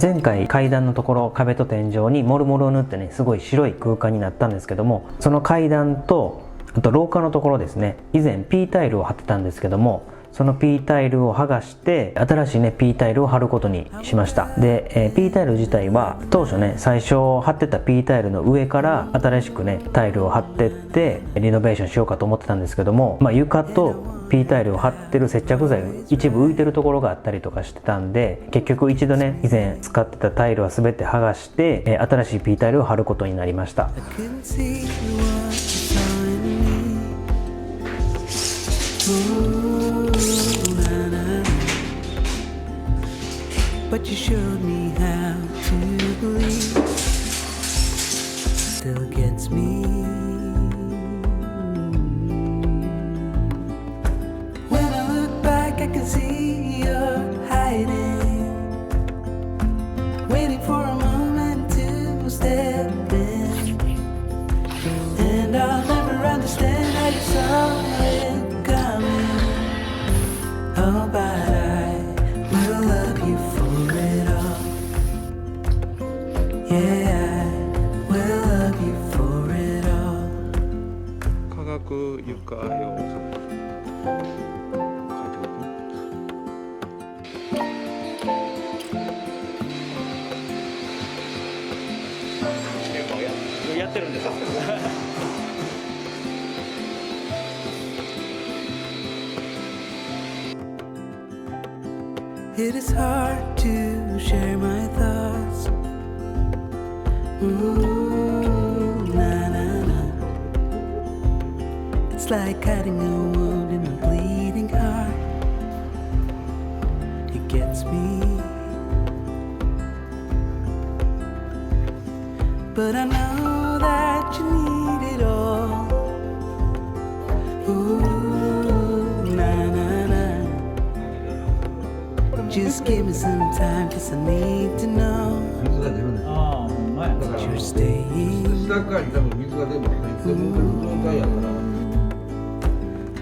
前回階段のところ壁と天井にモルモルを塗ってね、すごい白い空間になったんですけども、その階段とあと廊下のところですね、以前 P タイルを貼ってたんですけども、その P タイルを剥がして新しいね P タイルを貼ることにしました。で、P タイル自体は当初ね、最初貼ってた P タイルの上から新しくねタイルを貼ってってリノベーションしようかと思ってたんですけども、床と P タイルを貼ってる接着剤一部浮いてるところがあったりとかしてたんで、結局一度ね以前使ってたタイルは全て剥がして新しい P タイルを貼ることになりました。But you showed me how to believe. Still gets me. When I look back, I can see you're hiding, waiting for a moment to step in. And I'll never understand how you saw it coming. Oh, but I will love you for it all. Yeah, I will love you for it all. 化学床用やってるんです。It is hard to share my thoughts. Ooh, na na na. It's like cutting a wound in a bleeding heart. It gets me. But I know that you need it all. Ooh, na na na. Just give me some time, 'cause I need to know that you're staying.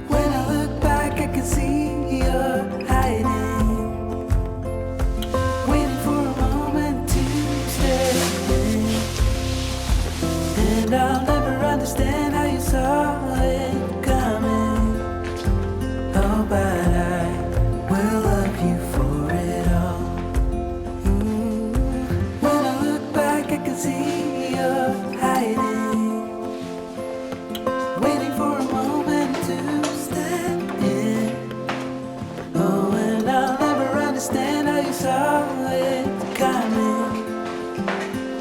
When I look back, I can see you're hiding, waiting for a moment to step in. And I'll never understand how you saw it coming. Oh, but I will love you for it all. When I look back, I can see you're hiding, waiting for a moment to step in. Oh, and I'll never understand how you saw it coming.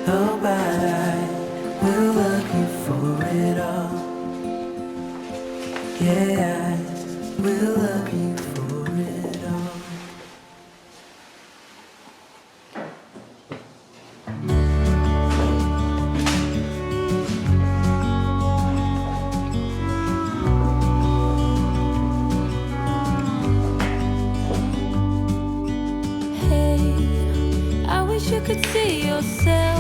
Oh, but I will love you for it all. Yeah, I will love you for it all. Hey, I wish you could see yourself